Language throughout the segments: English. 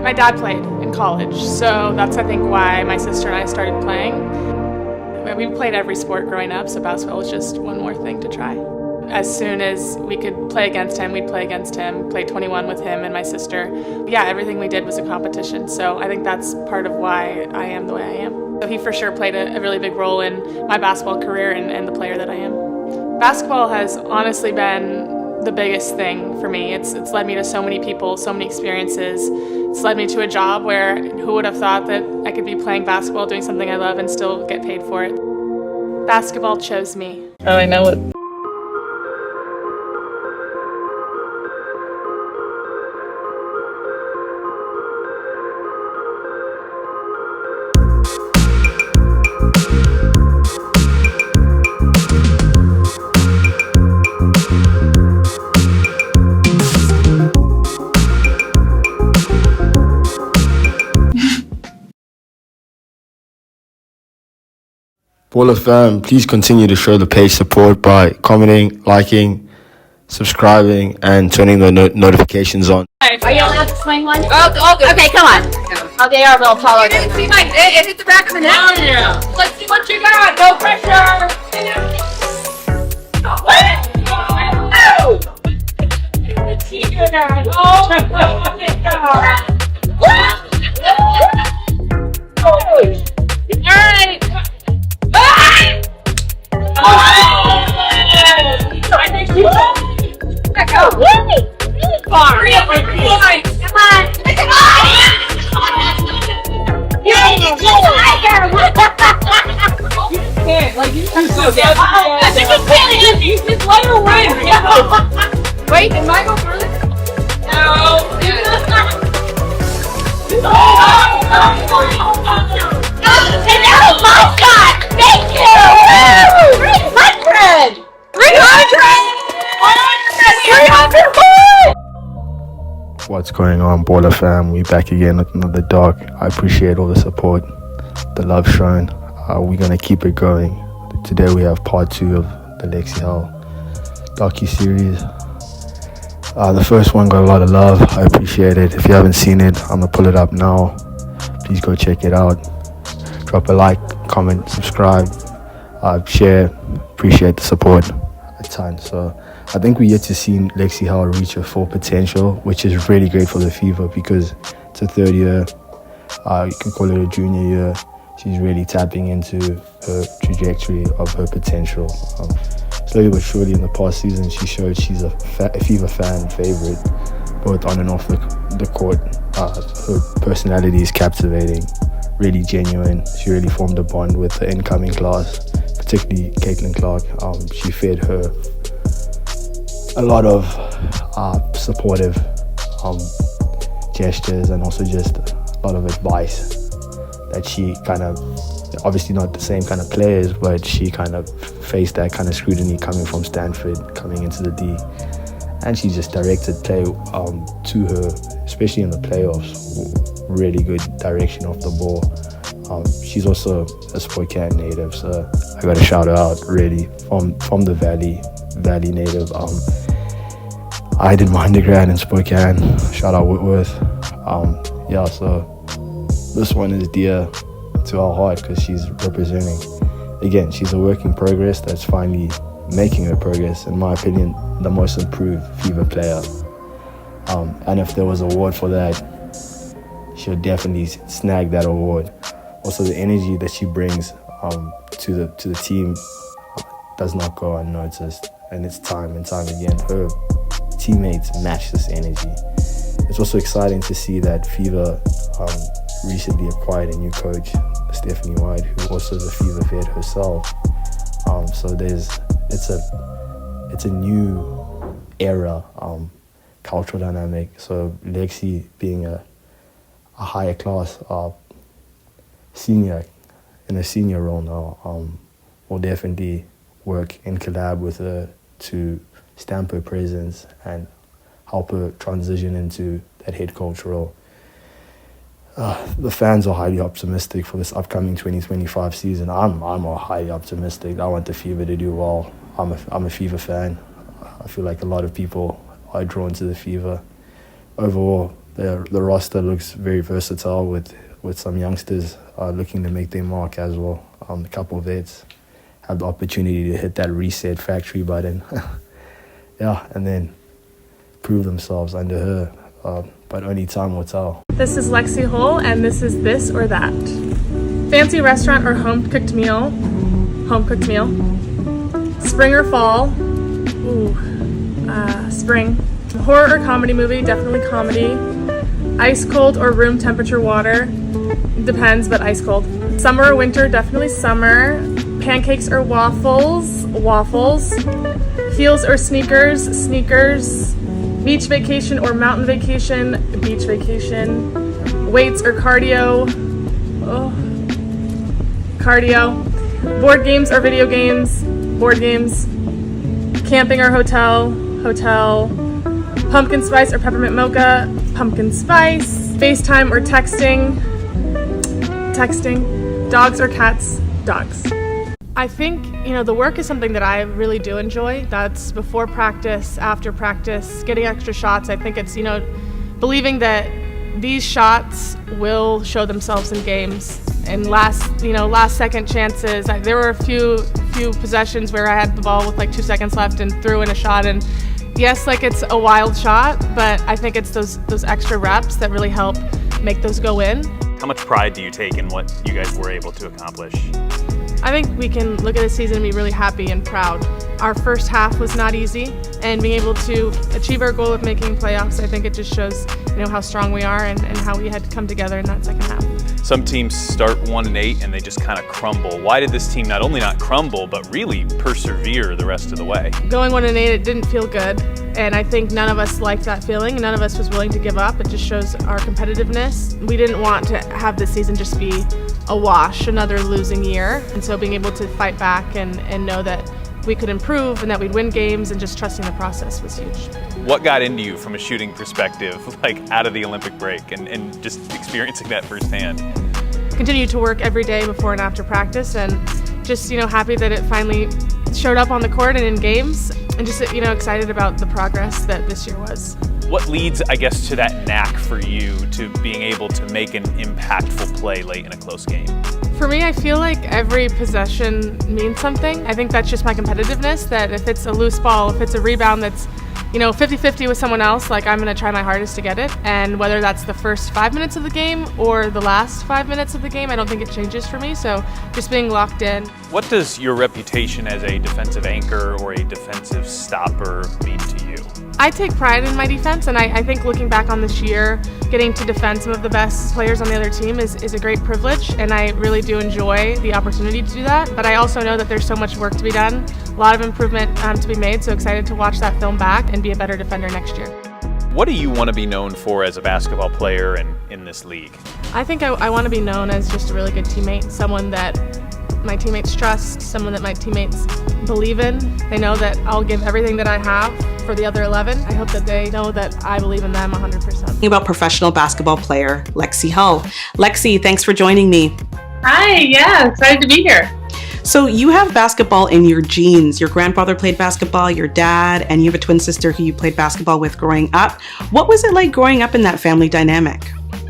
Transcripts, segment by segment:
My dad played in college, so that's, I think, why my sister and I started playing. We played every sport growing up, so basketball was just one more thing to try. As soon as we could play against him, we'd play against him, play 21 with him and my sister. Yeah, everything we did was a competition, so I think that's part of why I am the way I am. So he for sure played a really big role in my basketball career and the player that I am. Basketball has honestly been the biggest thing for me. It's led me to so many people, so many experiences. It's led me to a job where who would have thought that I could be playing basketball, doing something I love, and still get paid for it. Basketball chose me. Oh, I know it. Baller fam, please continue to show the page support by commenting, liking, subscribing, and turning the notifications on. Are you allowed to swing one? Oh, good. Okay, come on. Okay, our little Apollo. You didn't see my it hit the back of the neck. Oh, yeah. Let's see what you got. No pressure. Wait, did mine go further? No. My God! Thank you! 300! 300! What's going on, Baller fam? We back again with another doc. I appreciate all the support, the love shown. We're gonna keep it going. Today we have part 2 of the Lexie docu-series. The first one got a lot of love. I appreciate it. If you haven't seen it, I'm gonna pull it up now. Please go check it out. Drop a like, comment, subscribe, share. Appreciate the support a ton. So I think we're yet to see Lexie reach her full potential, which is really great for the Fever because it's a third year. You can call it a junior year. She's really tapping into her trajectory of her potential. Slowly but surely in the past season, she showed she's a Fever fan favorite, both on and off the court. Her personality is captivating, really genuine. She really formed a bond with the incoming class, particularly Caitlin Clark. She fed her a lot of supportive gestures and also just a lot of advice that she kind of, obviously not the same kind of players, but she kind of faced that kind of scrutiny coming from Stanford, coming into the D. And she just directed play to her, especially in the playoffs. Really good direction off the ball. She's also a Spokane native, so I got to shout her out, really, from the Valley native. I did my undergrad in Spokane. Shout out Whitworth. So this one is dear to our heart because she's representing. Again, she's a work in progress that's finally making her progress. In my opinion, the most improved Fever player. And if there was an award for that, she'll definitely snag that award. Also, the energy that she brings to the team does not go unnoticed, and it's time and time again. Her teammates match this energy. It's also exciting to see that Fever recently acquired a new coach, Stephanie White, who also is a Fever vet herself. So it's a new era, cultural dynamic. So Lexie being a higher class senior in a senior role now, will definitely work in collab with her to stamp her presence and help her transition into that head coach role. The fans are highly optimistic for this upcoming 2025 season. I'm highly optimistic. I want the Fever to do well. I'm a Fever fan. I feel like a lot of people are drawn to the Fever. Overall, the roster looks very versatile with some youngsters looking to make their mark as well. A couple of vets have the opportunity to hit that reset factory button. Yeah, and then prove themselves under her. But only time will tell. This is Lexie Hull, and this is This or That. Fancy restaurant or home-cooked meal. Home-cooked meal. Spring or fall. Ooh, spring. Horror or comedy movie, definitely comedy. Ice cold or room temperature water. Depends, but ice cold. Summer or winter, definitely summer. Pancakes or waffles. Waffles. Heels or sneakers. Sneakers. Beach vacation or mountain vacation. Beach vacation. Weights or cardio. Oh. Cardio. Board games or video games. Board games. Camping or hotel. Hotel. Pumpkin spice or peppermint mocha. Pumpkin spice. FaceTime or texting. Texting. Dogs or cats. Dogs. I think, the work is something that I really do enjoy. That's before practice, after practice, getting extra shots. I think it's, believing that these shots will show themselves in games. And last second chances. There were a few possessions where I had the ball with 2 seconds left and threw in a shot. And yes, it's a wild shot, but I think it's those extra reps that really help make those go in. How much pride do you take in what you guys were able to accomplish? I think we can look at the season and be really happy and proud. Our first half was not easy, and being able to achieve our goal of making playoffs, I think it just shows how strong we are and how we had come together in that second half. Some teams start 1-8 and they just kind of crumble. Why did this team not only not crumble, but really persevere the rest of the way? Going 1-8, it didn't feel good, and I think none of us liked that feeling. None of us was willing to give up. It just shows our competitiveness. We didn't want to have this season just be a wash, another losing year, and so being able to fight back and know that we could improve and that we'd win games and just trusting the process was huge. What got into you from a shooting perspective, out of the Olympic break and just experiencing that firsthand? Continue to work every day before and after practice, and just happy that it finally showed up on the court and in games, and just excited about the progress that this year was. What leads, to that knack for you to being able to make an impactful play late in a close game? For me, I feel like every possession means something. I think that's just my competitiveness, that if it's a loose ball, if it's a rebound that's 50-50 with someone else, I'm going to try my hardest to get it. And whether that's the first 5 minutes of the game or the last 5 minutes of the game, I don't think it changes for me. So just being locked in. What does your reputation as a defensive anchor or a defensive stopper mean to you? I take pride in my defense, and I think looking back on this year, getting to defend some of the best players on the other team is a great privilege, and I really do enjoy the opportunity to do that. But I also know that there's so much work to be done, a lot of improvement to be made, so excited to watch that film back and be a better defender next year. What do you want to be known for as a basketball player and in this league? I think I want to be known as just a really good teammate, someone that my teammates trust, someone that my teammates believe in. They know that I'll give everything that I have for the other 11. I hope that they know that I believe in them 100%. About professional basketball player Lexie Hull. Lexie, thanks for joining me. Hi, yeah, excited to be here. So you have basketball in your genes. Your grandfather played basketball, your dad, and you have a twin sister who you played basketball with growing up. What was it like growing up in that family dynamic?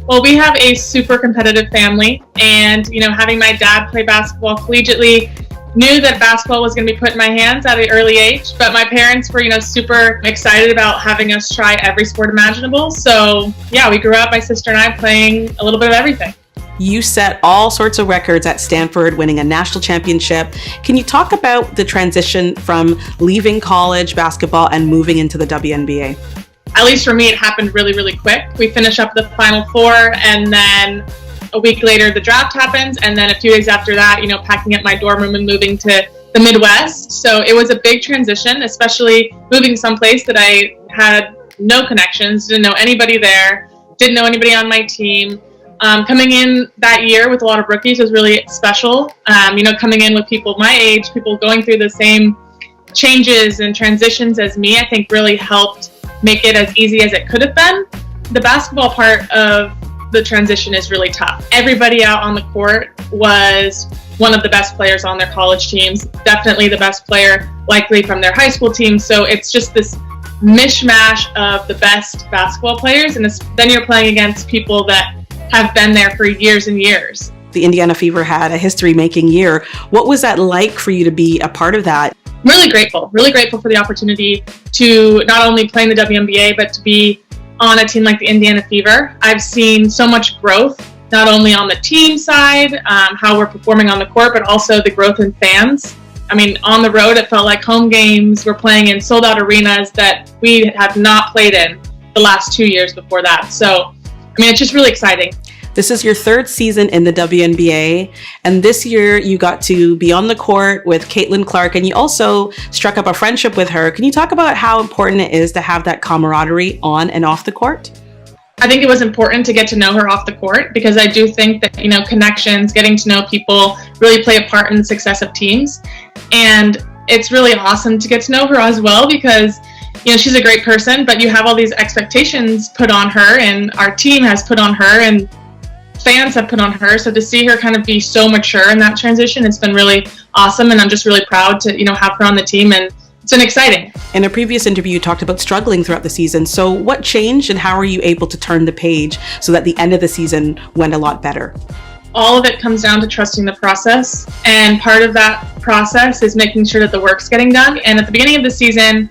Well, we have a super competitive family, and having my dad play basketball collegiately, knew that basketball was going to be put in my hands at an early age, but my parents were super excited about having us try every sport imaginable. So yeah, we grew up, my sister and I, playing a little bit of everything. You set all sorts of records at Stanford, winning a national championship. Can you talk about the transition from leaving college basketball and moving into the WNBA? At least for me, it happened really, really quick. We finish up the Final Four, and then a week later the draft happens, and then a few days after that, packing up my dorm room and moving to the Midwest. So it was a big transition, especially moving someplace that I had no connections, didn't know anybody there, didn't know anybody on my team. Coming in that year with a lot of rookies was really special. Coming in with people my age, people going through the same changes and transitions as me, I think really helped make it as easy as it could have been. The basketball part of the transition is really tough. Everybody out on the court was one of the best players on their college teams, definitely the best player likely from their high school team. So it's just this mishmash of the best basketball players, and then you're playing against people that have been there for years and years. The Indiana Fever had a history-making year. What was that like for you to be a part of that? Really grateful for the opportunity to not only play in the WNBA, but to be on a team like the Indiana Fever. I've seen so much growth, not only on the team side, how we're performing on the court, but also the growth in fans. I mean, on the road, it felt like home games. We're playing in sold-out arenas that we have not played in the last 2 years before that. So, I mean, it's just really exciting. This is your third season in the WNBA, and this year you got to be on the court with Caitlin Clark, and you also struck up a friendship with her. Can you talk about how important it is to have that camaraderie on and off the court? I think it was important to get to know her off the court, because I do think that, connections, getting to know people really play a part in the success of teams. And it's really awesome to get to know her as well, because she's a great person, but you have all these expectations put on her, and our team has put on her, and fans have put on her. So to see her kind of be so mature in that transition, it's been really awesome, and I'm just really proud to have her on the team, and it's been exciting. In a previous interview, you talked about struggling throughout the season. So what changed, and how are you able to turn the page so that the end of the season went a lot better? All of it comes down to trusting the process, and part of that process is making sure that the work's getting done. And at the beginning of the season,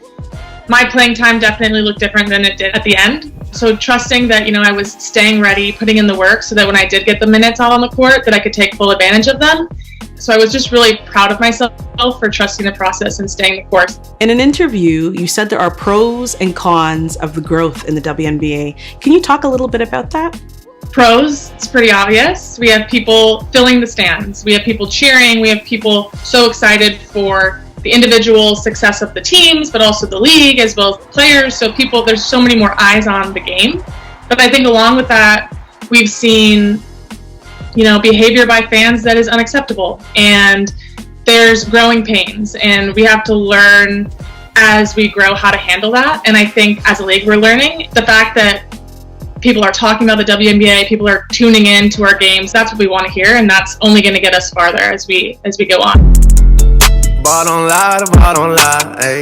my playing time definitely looked different than it did at the end. So trusting that, I was staying ready, putting in the work, so that when I did get the minutes out on the court, that I could take full advantage of them. So I was just really proud of myself for trusting the process and staying the course. In an interview, you said there are pros and cons of the growth in the WNBA. Can you talk a little bit about that? Pros, it's pretty obvious. We have people filling the stands. We have people cheering. We have people so excited for the individual success of the teams, but also the league as well as the players. So there's so many more eyes on the game. But I think along with that, we've seen, behavior by fans that is unacceptable. And there's growing pains, and we have to learn as we grow how to handle that. And I think as a league, we're learning the fact that people are talking about the WNBA, people are tuning in to our games. That's what we want to hear, and that's only going to get us farther as we go on. Bottom line, ayy.